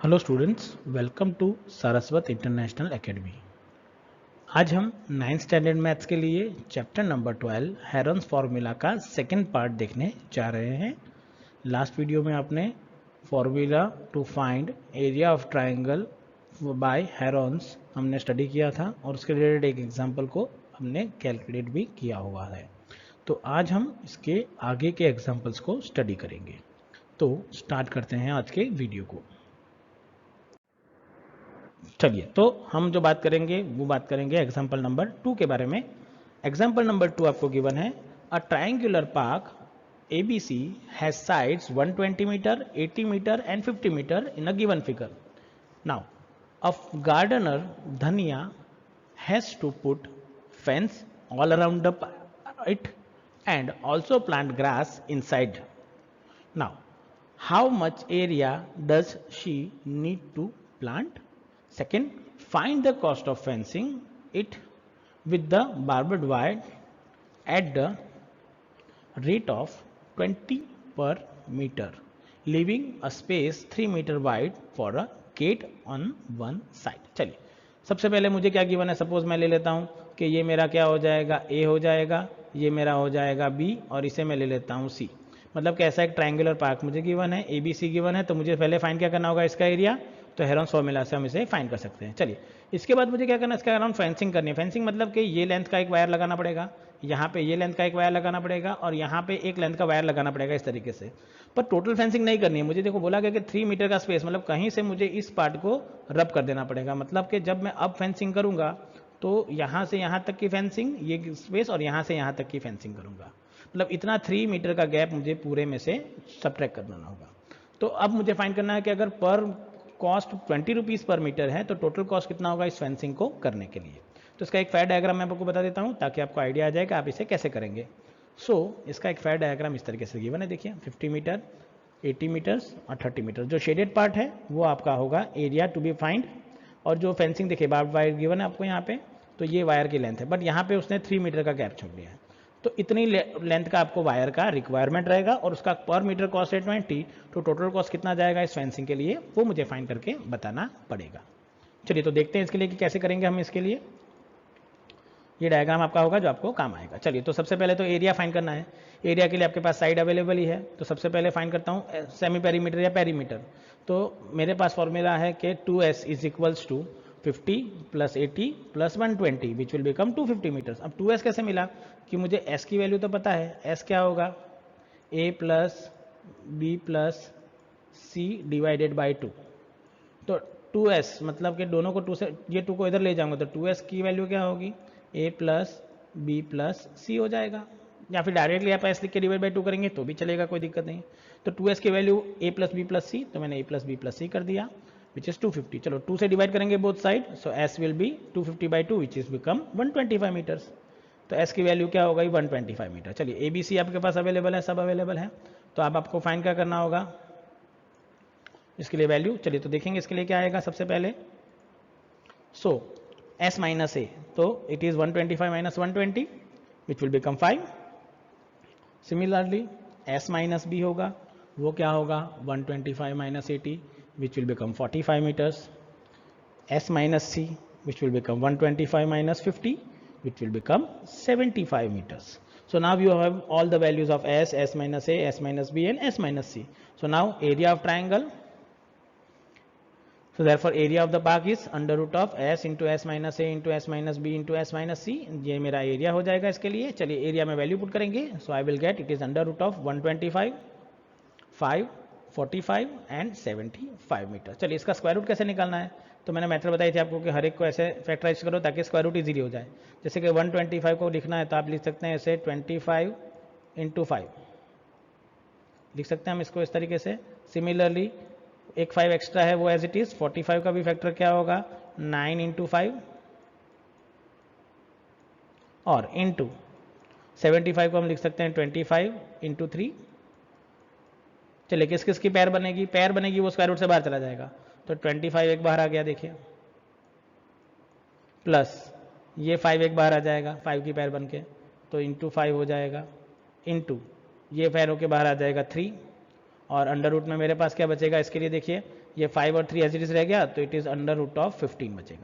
Hello students, welcome to Saraswat international academy. आज हम 9th standard maths के लिए चैप्टर नंबर 12 हेरॉन्स फार्मूला का सेकंड पार्ट देखने जा रहे हैं। लास्ट वीडियो में आपने formula to find area of triangle by Heron's हमने स्टडी किया था और उसके रिलेटेड एक एग्जांपल को हमने कैलकुलेट भी किया हुआ है। तो आज हम इसके आगे के एग्जांपल्स को स्टडी करेंगे। तो स्टार्ट करते हैं आज के वीडियो को। चलिए, तो हम जो बात करेंगे वो बात करेंगे एग्जाम्पल नंबर 2 के बारे में। एग्जाम्पल नंबर 2 आपको गिवन है, a triangular park ABC has sides 120 meter, 80 meter and 50 meter in a given figure. Now, a gardener Dhania has to put fence all around it and also plant grass inside. Now, how much area does she need to plant? Second, find the cost of fencing it with the barbed wire at the rate of 20 per meter, leaving a space 3 meter wide for a gate on one side. चलिए, सबसे पहले मुझे क्या given है, suppose मैं ले लेता हूं कि ये मेरा क्या हो जाएगा, A हो जाएगा, ये मेरा हो जाएगा B और इसे मैं ले लेता हूं C। मतलब कैसा एक ट्रायंगुलर पार्क मुझे गिवन है, ABC गिवन है, तो मुझे पहले फाइंड क्या करना होगा, इसका एरिया। तो हेरॉन्स फॉर्मूला से हम इसे फाइंड कर सकते हैं। चलिए, इसके बाद मुझे क्या करना है, इसका अराउंड फेंसिंग करनी है। फेंसिंग मतलब कि ये लेंथ का एक वायर लगाना पड़ेगा, यहाँ पे ये लेंथ का एक वायर लगाना पड़ेगा और यहाँ पे एक लेंथ का वायर लगाना पड़ेगा, इस तरीके से। पर टोटल फेंसिंग नहीं करनी है मुझे। देखो बोला गया कि 3 मीटर का स्पेस, मतलब कहीं से मुझे इस पार्ट को रब कर देना पड़ेगा। मतलब कि जब मैं अब फेंसिंग करूंगा तो यहाँ से यहाँ तक की फेंसिंग, ये स्पेस, और यहाँ से यहाँ तक की फेंसिंग करूंगा। मतलब इतना 3 मीटर का गैप मुझे पूरे में से सबट्रैक्ट करना होगा। तो अब मुझे फाइंड करना है कि अगर पर कॉस्ट 20 रुपीज़ पर मीटर है तो टोटल कॉस्ट कितना होगा इस फेंसिंग को करने के लिए। तो इसका एक फेयर डायग्राम मैं आपको बता देता हूँ ताकि आपको आइडिया आ जाए कि आप इसे कैसे करेंगे। इसका एक फेयर डायग्राम इस तरीके से गिवन है। देखिए, 50 मीटर, 80 मीटर्स और 30 मीटर। जो शेडेड पार्ट है वो आपका होगा एरिया टू बी फाइंड, और जो फेंसिंग देखिए बार्ब वायर गिवन है आपको यहाँ पे, तो ये वायर की लेंथ है, बट यहाँ पे उसने 3 मीटर का गैप छोड़ दिया है। तो इतनी लेंथ का आपको वायर का रिक्वायरमेंट रहेगा और उसका पर मीटर कॉस्ट है 20। तो टोटल कॉस्ट कितना जाएगा इस फेंसिंग के लिए, वो मुझे फाइंड करके बताना पड़ेगा। चलिए, तो देखते हैं इसके लिए कि कैसे करेंगे हम इसके लिए। ये डायग्राम आपका होगा जो आपको काम आएगा। चलिए, तो सबसे पहले तो एरिया फाइंड करना है। एरिया के लिए आपके पास साइड अवेलेबल ही है, तो सबसे पहले फाइंड करता हूँ सेमी पेरीमीटर या पेरीमीटर। तो मेरे पास फॉर्मूला है कि 2s is equals to 50 plus 80 plus 120 which will become 250 metres. अब 2s कैसे मिला कि मुझे s की वैल्यू तो पता है। s क्या होगा, a plus B plus C divided by 2। तो 2s मतलब कि दोनों को 2 से, ये 2 को इधर ले जाऊंगा तो 2s की वैल्यू क्या होगी, a प्लस बी प्लस सी हो जाएगा। या फिर डायरेक्टली आप s लिख के डिवाइड बाई 2 करेंगे तो भी चलेगा, कोई दिक्कत नहीं। तो 2s की value a plus B plus c, तो मैंने a plus B plus c कर दिया विच इज 250। चलो 2 से डिवाइड करेंगे both side, so s will be 250 by 2 which is become 125 metres. तो s की वैल्यू क्या होगा, 125 मीटर। चलिए, ए बी सी आपके पास अवेलेबल है, सब अवेलेबल है। तो अब आपको फाइंड क्या करना होगा इसके लिए वैल्यू। चलिए, तो देखेंगे इसके लिए क्या आएगा सबसे पहले। s माइनस ए, तो it is 125 minus 120 which will become 5। Similarly s minus B होगा, वो क्या होगा 125 minus 80 which will become 45 metres. s minus C which will become 125 minus 50 which will become 75 meters. So now you have all the values of s, s minus a, s minus b and s minus c. So now area of triangle. So therefore area of the park is under root of s into s minus a into s minus b into s minus c. ये मेरा area हो जाएगा इसके लिए। चलिए, area में value put करेंगे। So I will get it is under root of 125, 5, 45 and 75 metre. चलिए, इसका स्क्वायर रूट कैसे निकालना है, तो मैंने मेथड बताई थी आपको कि हर एक को ऐसे फैक्टराइज करो ताकि स्क्वायर रूट इजीली हो जाए। जैसे कि 125 को लिखना है तो आप लिख सकते हैं ऐसे 25 इंटू 5 लिख सकते हैं हम इसको इस तरीके से। सिमिलरली एक 5 एक्स्ट्रा है वो एज इट इज, 45 का भी फैक्टर क्या होगा 9 इंटू 5 और इंटू 75 को हम लिख सकते हैं 25 इंटू 3। चलिए, किस किस की पैर बनेगी, पैर बनेगी वो स्क्वायर रूट से बाहर चला जाएगा। तो 25 एक बाहर आ गया देखिए, प्लस ये 5 एक बाहर आ जाएगा 5 की पैर बन के, तो इंटू 5 हो जाएगा, इंटू ये पैरों के बाहर आ जाएगा 3, और अंडर रूट में मेरे पास क्या बचेगा इसके लिए, देखिए ये 5 और 3 एज इट इज रह गया, तो it is under root of 15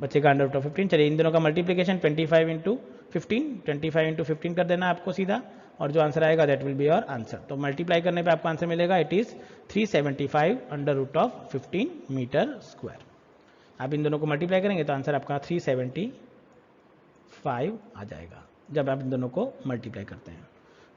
बचेगा अंडर रूट ऑफ 15। चलिए इन दोनों का मल्टीप्लीकेशन 25 इंटू 15 कर देना आपको सीधा, और जो आंसर आएगा that will be your answer. तो मल्टीप्लाई करने पे आपको आंसर मिलेगा it is 375 under root of 15 metre square. आप इन दोनों को मल्टीप्लाई करेंगे तो आंसर आपका 375 आ जाएगा जब आप इन दोनों को मल्टीप्लाई करते हैं।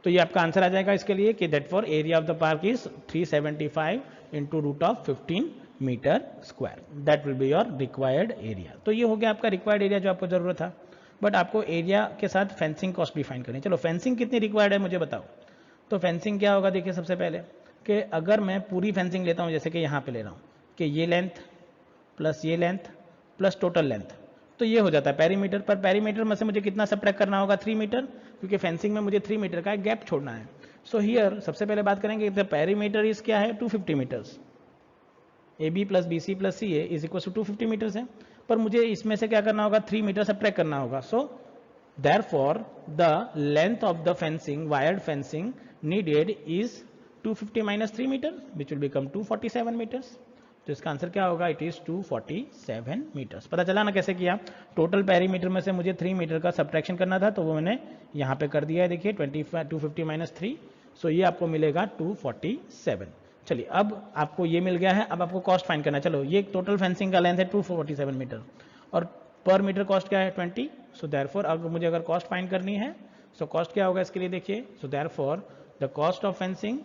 तो ये आपका आंसर आ जाएगा इसके लिए कि that for area of the park is 375 into root of 15 metre square, that will be your required area. तो ये हो गया आपका रिक्वायर्ड एरिया जो आपको जरूरत था। बट आपको एरिया के साथ फेंसिंग कॉस्ट भी फाइंड करनी है। चलो फेंसिंग कितनी रिक्वायर्ड है मुझे बताओ। तो फेंसिंग क्या होगा, देखिए सबसे पहले कि अगर मैं पूरी फेंसिंग लेता हूँ, जैसे कि यहाँ पे ले रहा हूँ कि ये लेंथ प्लस टोटल लेंथ, तो ये हो जाता है पेरीमीटर। पर पेरीमीटर में से मुझे कितना सब्ट्रैक्ट करना होगा, 3 मीटर, क्योंकि फेंसिंग में मुझे 3 मीटर का गैप छोड़ना है। सो हियर सबसे पहले बात करेंगे द पेरीमीटर इज क्या है, 250 metres. AB plus BC plus CA is equal to 250 metres है, पर मुझे इसमें से क्या करना होगा, 3 मीटर सब्ट्रैक्ट करना होगा। सो therefore the length of the fencing, wired fencing needed is 250 minus 3 meter, which will become 247 meters. तो इसका आंसर क्या होगा, इट इज 247 मीटर्स। पता चला ना कैसे किया, टोटल पेरीमीटर में से मुझे 3 मीटर का सब्ट्रैक्शन करना था, तो वो मैंने यहाँ पे कर दिया है, देखिए 250 माइनस 3, सो ये आपको मिलेगा 247। चलिए अब आपको ये मिल गया है, अब आपको कॉस्ट फाइंड करना है। चलो ये टोटल फेंसिंग का लेंथ है 247 मीटर और पर मीटर कॉस्ट क्या है 20। सो देयरफॉर अगर मुझे कॉस्ट फाइंड करनी है, सो कॉस्ट क्या होगा इसके लिए, देखिए so therefore the cost of fencing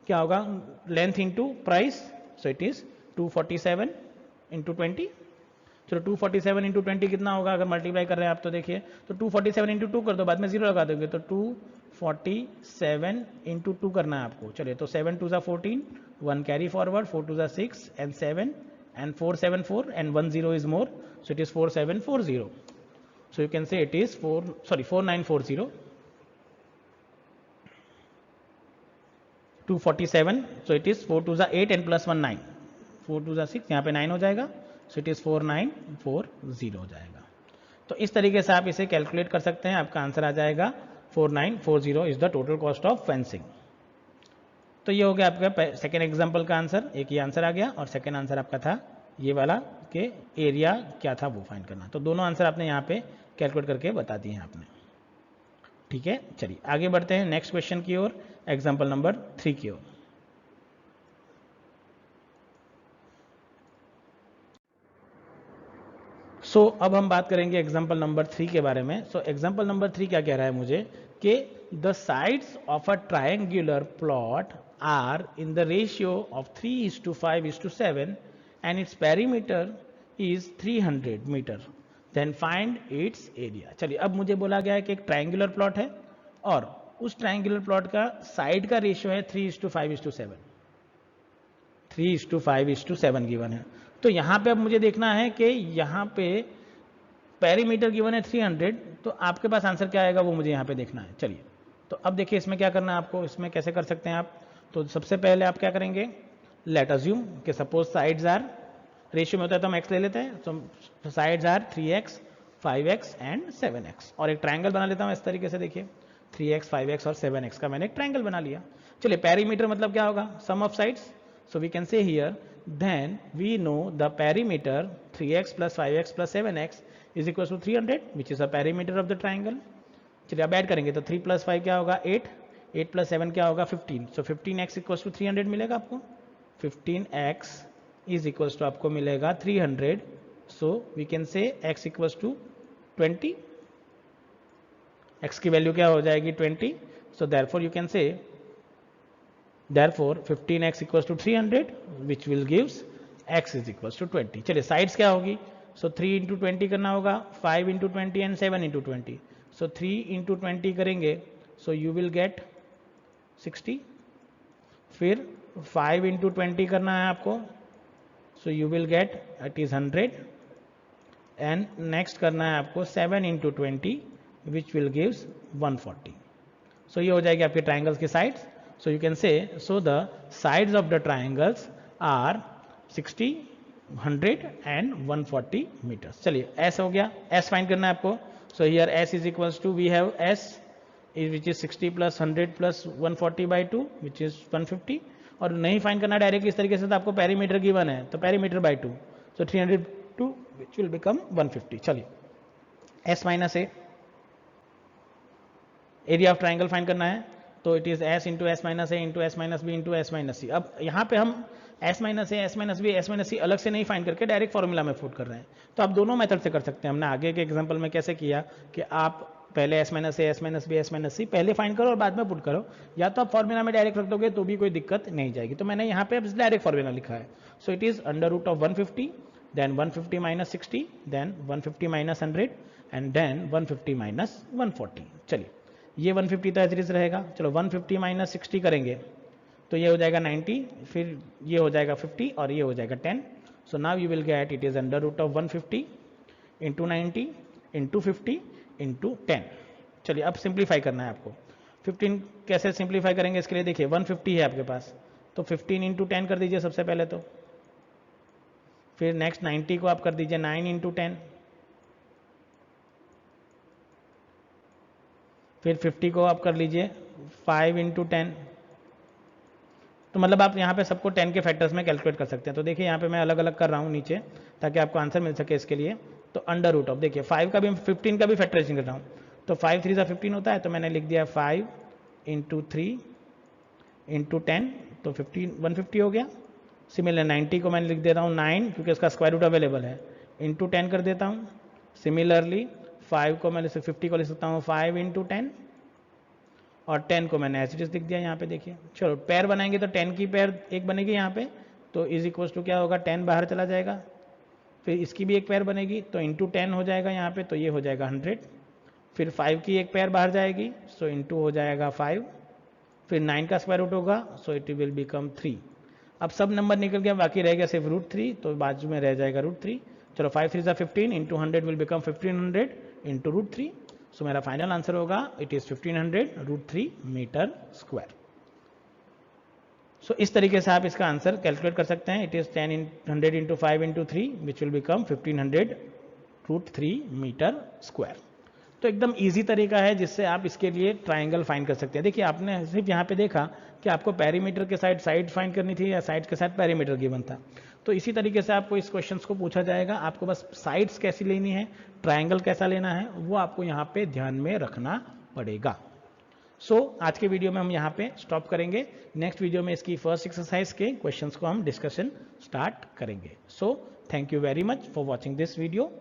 क्या होगा, length into price, so it is 247 into 20। चलो 247 इंटू 20 कितना होगा, अगर मल्टीप्लाई कर रहे हैं आप तो देखिए, तो 247 इंटू 2 कर दो, बाद में जीरो लगा दोगे, तो 247 इंटू 2 करना है आपको। चलिए तो 7 2 ज़ा 14, 1 कैरी फॉरवर्ड, 4 2 ज़ा 6 and 7 and 474 and 1 0 is more, so it is 4740. So you can say it is 4940, 247, so it is 4 2 ज़ा 8 and plus 1 9, 4 2 ज़ा 6, यहाँ पे 9 हो जाएगा, so it is 4940 हो जाएगा। तो इस तरीके से आप इसे कैलकुलेट कर सकते हैं, आपका आंसर आ जाएगा 4940 is the total cost of fencing. तो ये हो गया आपका सेकेंड एग्जाम्पल का आंसर, एक ये आंसर आ गया, और सेकेंड आंसर आपका था ये वाला कि एरिया क्या था वो फाइंड करना। तो दोनों आंसर आपने यहाँ पे कैलकुलेट करके बता दिए हैं आपने, ठीक है। चलिए आगे बढ़ते हैं नेक्स्ट क्वेश्चन की ओर, एग्जाम्पल नंबर 3 की ओर। सो अब हम बात करेंगे एग्जाम्पल नंबर 3 के बारे में। सो एग्जाम्पल नंबर 3 क्या कह रहा है मुझे कि the sides of a triangular plot are in the ratio of 3:5:7 and its perimeter is 300 meter, then find its area। चलिए अब मुझे बोला गया है कि एक ट्रायंगुलर प्लॉट है और उस ट्रायंगुलर प्लॉट का साइड का रेशियो है 3:5:7, 3:5:7 गिवन है। तो यहाँ पे अब मुझे देखना है कि यहाँ पे पेरीमीटर गिवन है 300, तो आपके पास आंसर क्या आएगा वो मुझे यहाँ पे देखना है। चलिए तो अब देखिए इसमें क्या करना है आपको, इसमें कैसे कर सकते हैं आप। तो सबसे पहले आप क्या करेंगे, लेट अज्यूम कि सपोज साइड्स आर, रेशियो में होता है तो हम x ले लेते हैं, तो sides are 3x 5x and 7x, और एक ट्रायंगल बना लेता हूँ इस तरीके से, देखिए 3x 5x और 7x का मैंने एक ट्रायंगल बना लिया। चलिए पेरीमीटर मतलब क्या होगा, sum of sides, so we can say here then we know the perimeter 3x plus 5x plus 7x is equal to 300 which is a perimeter of the triangle. चलिए अब ऐड करेंगे तो 3 प्लस 5 क्या होगा 8, 8 plus 7 क्या होगा 15, सो 15x equals to 300 मिलेगा आपको, 15x इज इक्वल्स टू आपको मिलेगा 300, so we can say x equals to 20, x की वैल्यू क्या हो जाएगी 20, so therefore you can say therefore 15x equals to 300 which will gives x is equals to 20। चलिए sides क्या होगी, सो 3 इंटू 20 करना होगा, 5 into 20 and 7 into 20, so 3 into 20 करेंगे, सो यू विल गेट 60, फिर 5 इंटू 20 करना है आपको, so you will get it is 100, and next करना है आपको 7 इंटू 20 विच विल गिव्स 140। सो ये हो जाएगी आपके ट्राइंगल्स की sides. So you can say so the sides of the triangles are 60, 100 and 140 metres. चलिए एस हो गया, एस फाइंड करना है आपको। So here S is equals to we have S which is 60 plus 100 plus 140 by 2 which is 150। और नहीं find करना directly इस तरीके से, तो आपको पेरीमीटर गिवन है तो perimeter by 2, so 302 which will become 150। चलिए s minus a, area of triangle find करना है, तो it is s into s minus a into s minus b into s minus c. अब यहाँ पे हम s minus a, s minus b, s minus c अलग से नहीं फाइंड करके डायरेक्ट फॉर्मूला में पुट कर रहे हैं। तो आप दोनों मेथड से कर सकते हैं। हमने आगे के एग्जांपल में कैसे किया कि आप पहले s minus a, s minus b, s minus c पहले फाइंड करो और बाद में पुट करो, या तो आप फॉर्मूला में डायरेक्ट रख दोगे तो भी कोई दिक्कत नहीं जाएगी। तो मैंने यहाँ पे डायरेक्ट फॉर्मूला लिखा है। So it is under root of 150, then 150 minus 60, then 150 minus 100 and then 150 minus 140। चलिए ये 150 तो एज रहेगा। चलो 150 माइनस 60 करेंगे तो ये हो जाएगा 90, फिर ये हो जाएगा 50 और ये हो जाएगा 10। So now you will get it is under root of 150 into 90 into 50 into 10। चलिए अब सिंप्लीफाई करना है आपको। 15 कैसे सिंप्लीफाई करेंगे इसके लिए देखिए 150 है आपके पास, तो 15 इंटू 10 कर दीजिए सबसे पहले तो, फिर नेक्स्ट 90 को आप कर दीजिए 9 इंटू 10, फिर 50 को आप कर लीजिए 5 इंटू 10। तो मतलब आप यहाँ पे सबको 10 के फैक्टर्स में कैलकुलेट कर सकते हैं। तो देखिए यहाँ पे मैं अलग अलग कर रहा हूँ नीचे ताकि आपको आंसर मिल सके इसके लिए। तो अंडर रूट ऑफ देखिए 5 का भी 15 का भी फैक्टराइजेशन कर रहा हूँ, तो 5 3 15 होता है, तो मैंने लिख दिया 5 इंटू 3 इंटू 10, तो 150 हो गया। सिमिलर 90 को मैंने लिख देता हूँ 9 क्योंकि इसका स्क्वायर रूट अवेलेबल है, इंटू 10 कर देता हूँ। सिमिलरली 5 को मैं 50 को लिख सकता हूँ 5 इंटू 10 और 10 को मैंने एज इट इज लिख दिया यहाँ पे देखिए। चलो पैर बनाएंगे तो 10 की पैर एक बनेगी यहाँ पे, तो इज इक्वल्स टू क्या होगा 10 बाहर चला जाएगा, फिर इसकी भी एक पैर बनेगी तो इंटू 10 हो जाएगा यहाँ पे, तो ये हो जाएगा 100। फिर 5 की एक पैर बाहर जाएगी सो इंटू हो जाएगा 5, फिर 9 का स्क्वायर रूट होगा सो इट विल बिकम 3। अब सब नंबर निकल गया, बाकी रहेगा सिर्फ √3, तो बाजू में रह जाएगा √3। चलो 5 3 15 इंटू 100 विल बिकम 1500 इंटू √3। सो मेरा फाइनल आंसर होगा इट इज 1500 √3 मीटर स्क्वायर। सो इस तरीके से आप इसका आंसर कैलकुलेट कर सकते हैं। It is 100 into 5 into 3 which will become 1500 √3 metre square. तो एकदम इजी तरीका है जिससे आप इसके लिए ट्राइंगल फाइंड कर सकते हैं। देखिए आपने सिर्फ यहाँ पे देखा कि आपको पेरीमीटर के साइड फाइंड करनी थी या साइड के साथ पेरीमीटर गिवन था। तो इसी तरीके से आपको इस क्वेश्चंस को पूछा जाएगा, आपको बस साइड्स कैसी लेनी है, ट्राइंगल कैसा लेना है, वो आपको यहाँ पे ध्यान में रखना पड़ेगा। सो आज के वीडियो में हम यहाँ पे स्टॉप करेंगे। नेक्स्ट वीडियो में इसकी फर्स्ट एक्सरसाइज के क्वेश्चंस को हम डिस्कशन स्टार्ट करेंगे। So thank you very much for watching this video.